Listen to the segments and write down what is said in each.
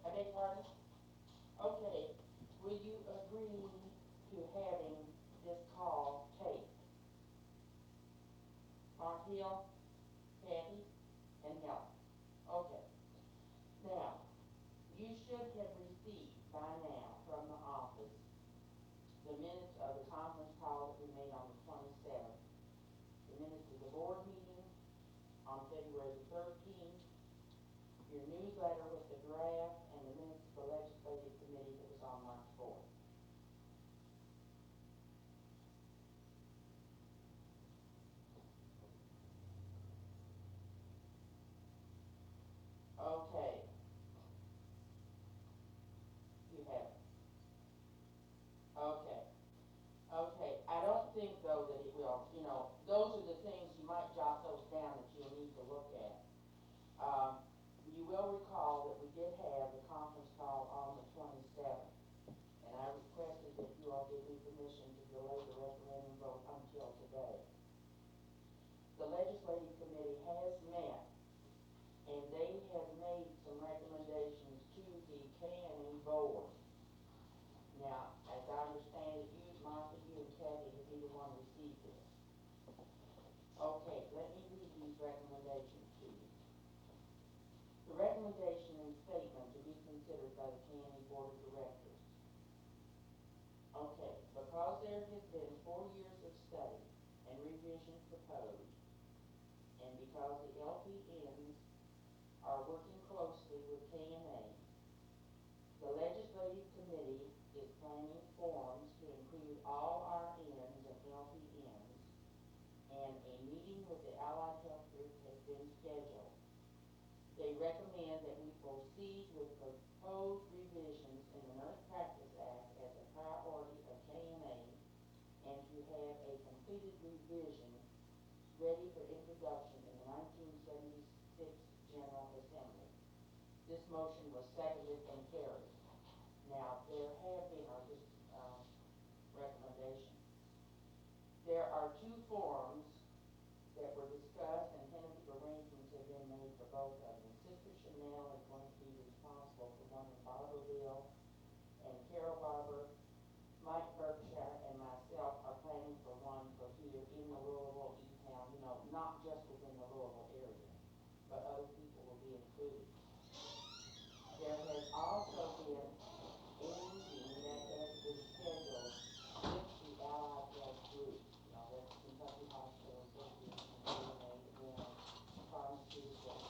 I beg your pardon? Okay, will you agree to having this call taped? Mark Hill, Patty, and Helen. Okay. Now, you should have received by now from the office the minutes of the conference call that we made on the 27th, the minutes of the board meeting on February the 13th, your newsletter with the draft, and the minutes of the legislative committee that was on March 4th. Okay, you have it. Okay. Okay, I don't think though that it will, those are the things, you might jot those down that you'll need to look at. You will recall that we did have the conference call on the 27th, and I requested that you all give me permission to delay the referendum vote until today. The legislative committee has met, and they have made some recommendations to the K&E board. Now, as I understand it, you, Martha, you and Kathy have either one received this. Okay, let me read these recommendations to you. The recommendation and statement to be considered by the K&E Board of Directors. Okay, because there has been 4 years of study and revision proposed, and because the LPNs are working closely with K&A, the legislative committee is planning forums to include all RNs and LPNs, and a meeting with the Allied Health Group has been scheduled. They recommend that we proceed with proposed revisions in the Nurse Practice Act as a priority of K&A, and to have a completed revision ready for introduction in the 1976 General Assembly. This motion was seconded and carried. Now, there have been, or just recommendation, there are 2 forums that were discussed, and tentative arrangements have been made for both of them. Sister Chanel is going to be responsible for one in Barberville, and Carol Barber, Mike Berkshire, and myself are planning for one for here in the Louisville E-Town, not just within the Louisville area, but other people will be included. There has also been a meeting that has been scheduled with the Allied Health Group. That's Kentucky Hospital Association, KMA, again, pharmaceuticals,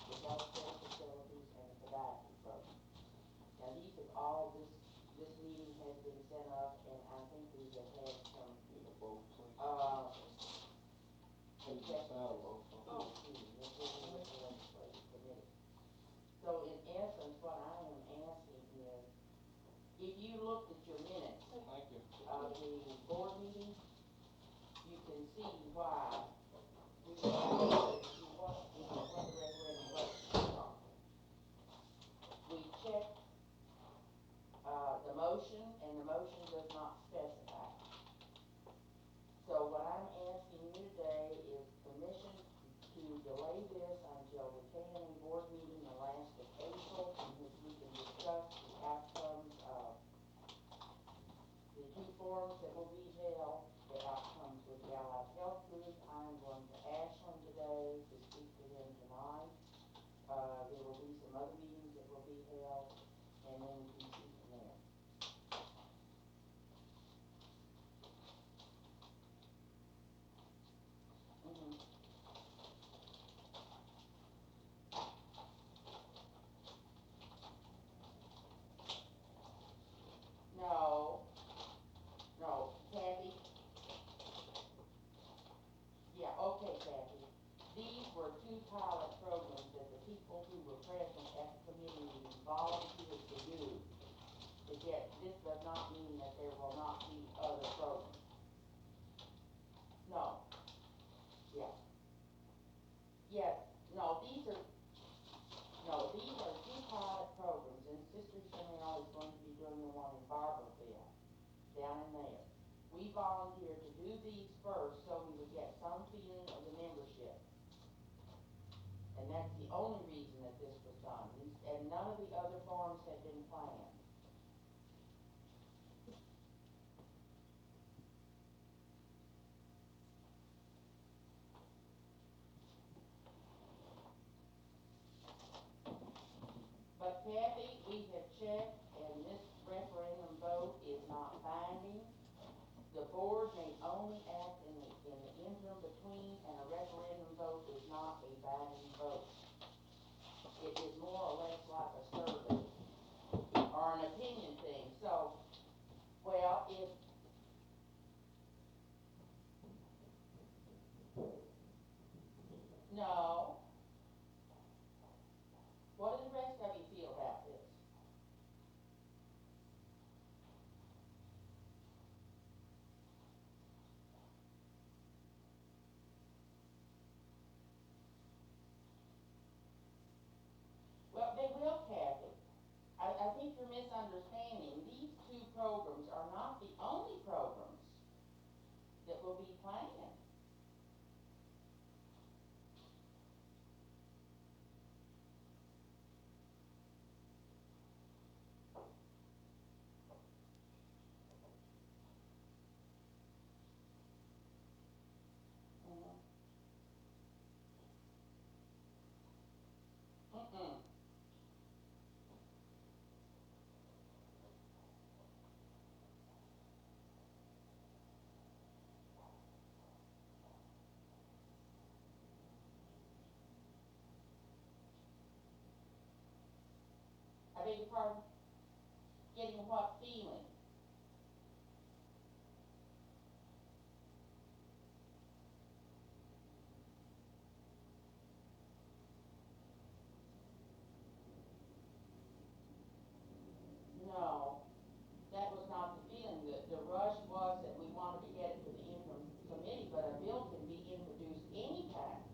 the healthcare facilities, and the podiatry program. Now, these have all, this meeting has been set up, and I think we have had some, so in essence, what I am asking is, if you looked at your minutes of the board meeting, you can see why we what the referendum vote. We checked the motion, and the motion does not specify. So what I'm asking you today is permission to delay this until the K&E board meeting the last of April, in which we can discuss the outcomes of the 2 forums that will be held, the outcomes with the Allied Health Group. I'm going to Ashland today to speak to them tonight. There will be some other meetings that will be held, and then we can see from there. No, Kathy. Yeah, okay, Kathy. These were 2 pilot programs that the people who were present at the committee meeting volunteered to do. But yet, this does not mean that there will not be other programs. No. Yeah. Yes. No, these are 2 pilot programs, and Sister Chanel is going to be doing the one in Barberville, down in there. We volunteered to do these first so we would get some feeling of the membership. And that's the only reason that this was done, and none of the other farms had been planned. But Kathy, we have checked, and this referendum vote is not binding. The board may only act in the interim between, and a referendum vote is not a binding vote. It is more or less like a survey, or an opinion thing, so, well, if, no. What do the rest of you feel about this? Well, they will, Kathy. I think you're misunderstanding. These two programs are not the only programs that will be planned. Mm-mm. I beg your pardon? Getting what feeling? No, that was not the feeling. The rush was that we wanted to get it to the interim committee, but a bill can be introduced anytime.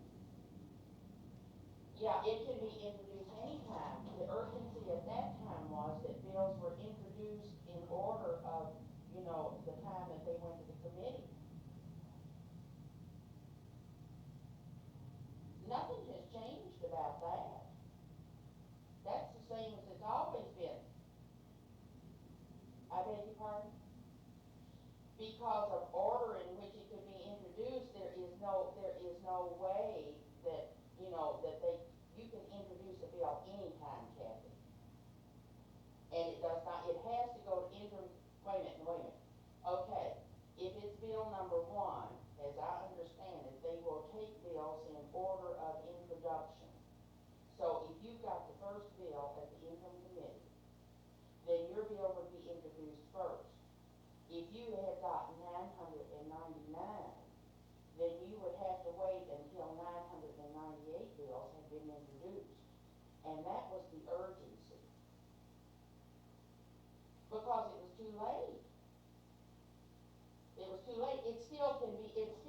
Yeah, it can be introduced anytime. The urgency at that time was that bills were introduced in order of, the time that they went to the committee. Nothing has changed about that. That's the same as it's always been. I beg your pardon? Because of order in which it could be introduced, there is no way that, you can introduce a bill anytime, Kathy. And it does not, it has to go to interim, wait a minute. Okay, if it's bill number one, as I understand it, they will take bills in order of introduction. So if you've got the first bill at the interim committee, then your bill would be introduced first. If you had got 999, then you would have to wait until 998 bills had been introduced. And that was the urgency. Because it was too late. It was too late. It still can be introduced.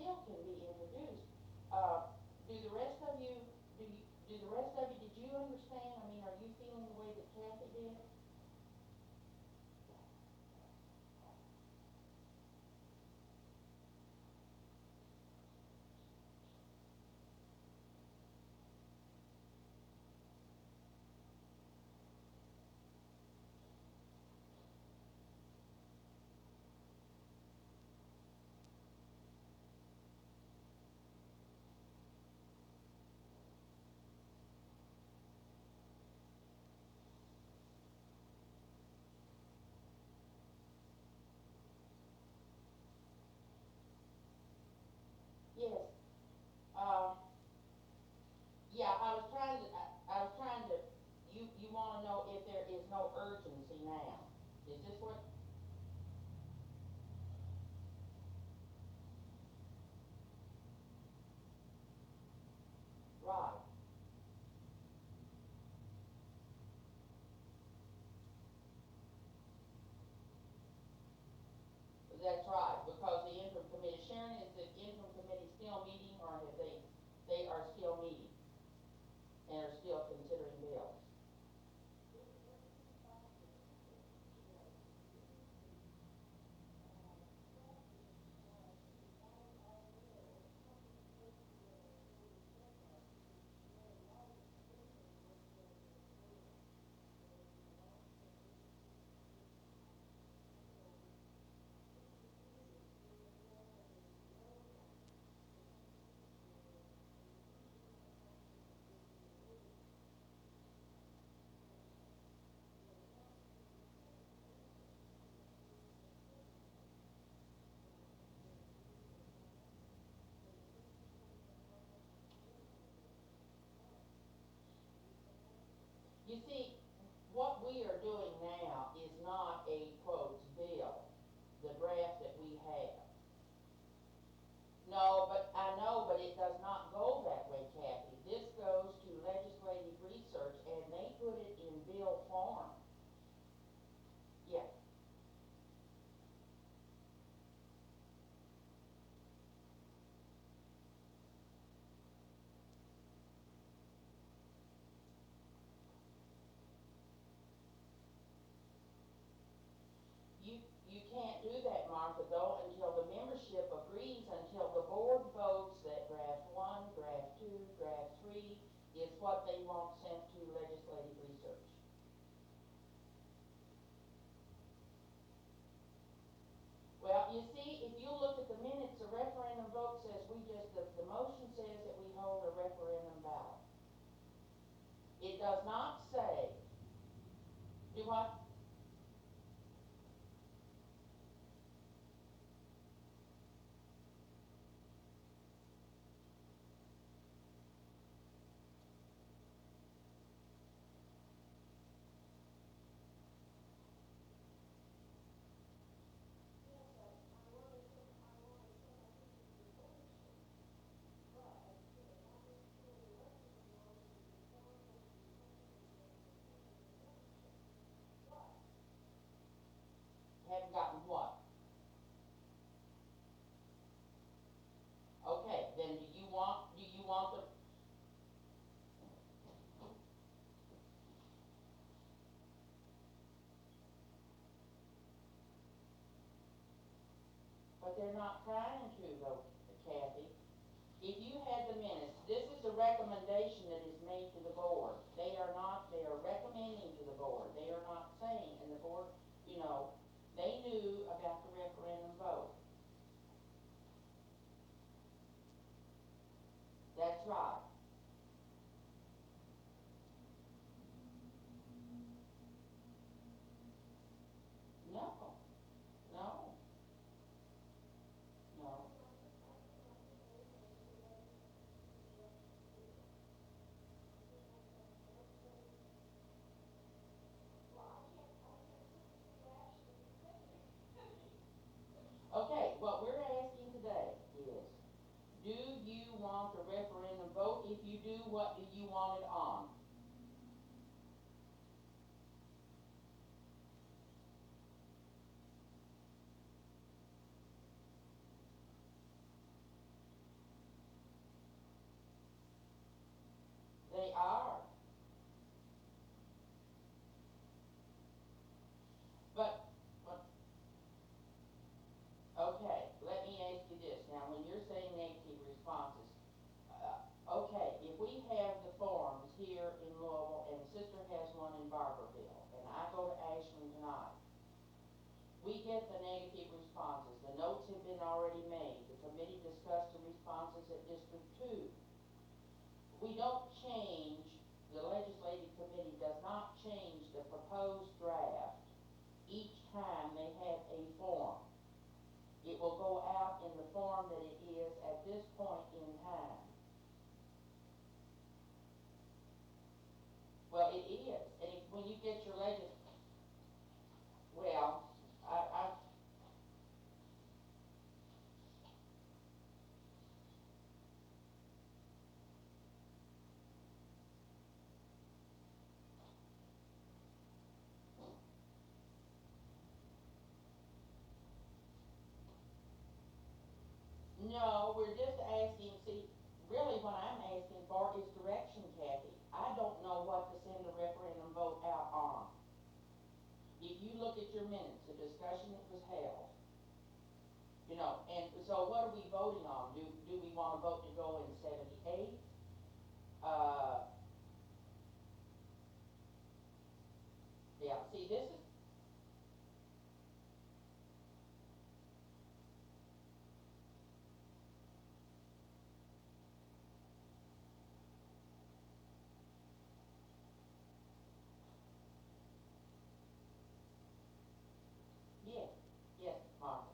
Do the rest of you, did you understand? I mean, are you feeling the way that Kathy did? but it does not go that way, Kathy. This goes to legislative research, and they put it in bill form. Yeah. You can't do that, Martha, though, until the membership agrees, until the board votes that draft 1, draft 2, draft 3 is what they want sent to legislative research. Well, you see, if you look at the minutes, the referendum vote says the motion says that we hold a referendum ballot. It does not say, do what? Haven't gotten what? Okay, then do you want the, but they're not trying to though, Kathy. If you had the minutes, this is a recommendation that is made to the board. They are recommending to the board. They are not saying, and the board, they knew about the referendum vote. That's right. No, no, no. Okay, what we're asking today is, do you want a referendum vote? If you do, what do you want it on? They are. But, okay, let me ask you this. Now, when you're saying negative responses, okay, if we have the forms here in Louisville, and Sister has one in Barberville, and I go to Ashland tonight, we get the negative responses. The notes have been already made. The committee discussed the responses at District 2. We don't change, the legislative committee does not change the proposed draft each time they have a form. It will go out in the form that it is at this point in time. Well, it is, and when you get your well, no, we're just asking, see, really what I'm asking for is direction, Kathy. I don't know what to send the referendum vote out on. If you look at your minutes, the discussion that was held, and so what are we voting on? Do we want to vote to go in 78? Yeah, see, this is, yes, yes, Martha.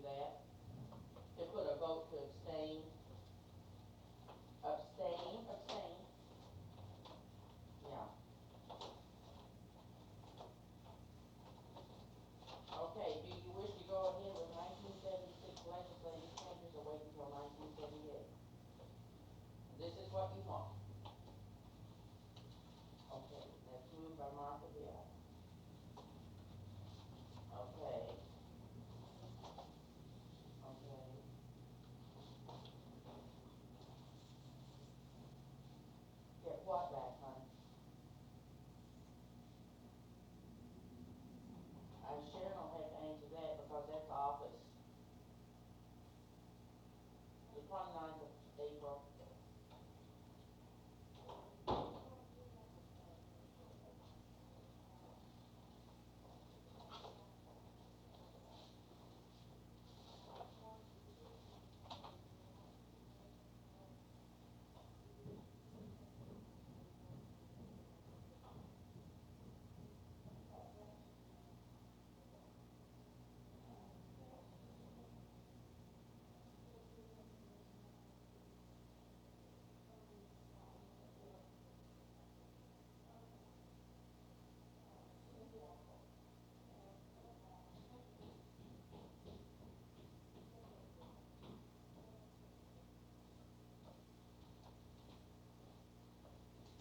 that, to put a vote to abstain. Abstain, yeah. Okay, do you wish to go ahead with 1976 legislative changes or wait until 1978? This is what you want. Okay, that's moved by Martha Hill. Okay. Okay. Get what back, honey? Sharon will have to answer that because that's office. The 29th of April.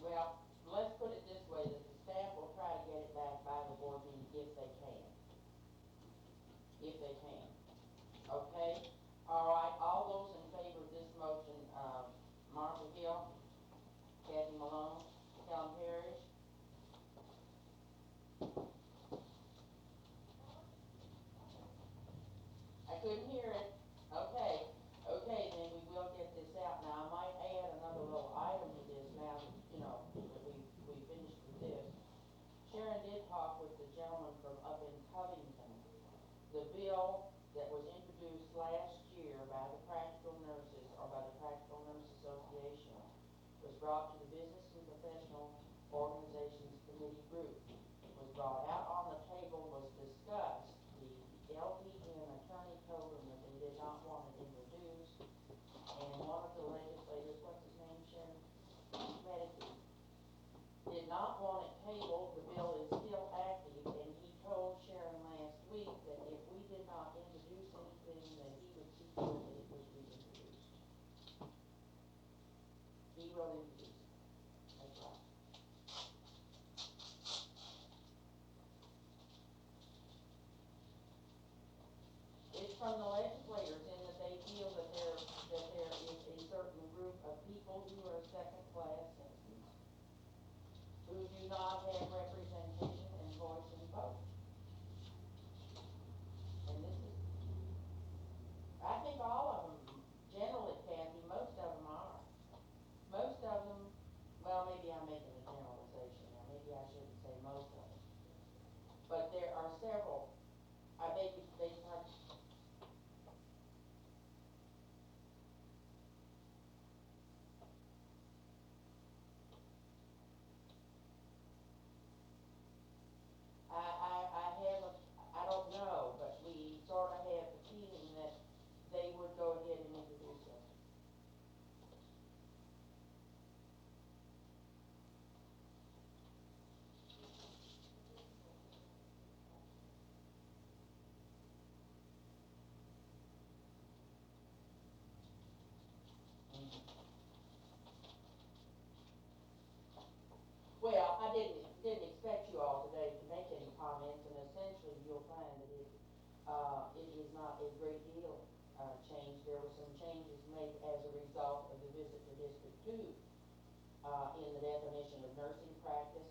Well, let's put it this way, that the staff will try to get it back by the board meeting if they can. If they can. Okay? All right, all those in favor of this motion, Martha Hill, Kathy Malone, Helen Parrish. I couldn't hear it. Okay. Okay, then we will get this out. Now, I might add another little item to this now, that, you know, that we finished with this. Sharon did talk with the gentleman from up in Covington. The bill that was introduced last year by the practical nurses, or by the Practical Nurse Association, was brought to the Business and Professional Organizations Committee group. It was brought out on the table, was discussed. The LPN attorney told them that they did not want it introduced, and one of the legislators, what's his name, Sharon? Medicaid, did not want it tabled. The bill is still active, and he told Sharon last week that if we did not introduce anything, that he would see to it that it was reintroduced. He will introduce it. That's right. It's from the legislators in that they feel that there is a certain group of people who are second-class citizens who do not have representation and voice and vote. And this is, I think all of them, generally, Kathy, most of them are. Most of them, well, maybe I'm making a generalization now. Maybe I shouldn't say most of them. But there are several. I think they have. I don't know, but we sort of have the feeling that they would go ahead and introduce it. Well, I didn't expect you all today to make any comments, and essentially you'll find that it is not a great deal changed. There were some changes made as a result of the visit to District 2 in the definition of nursing practice.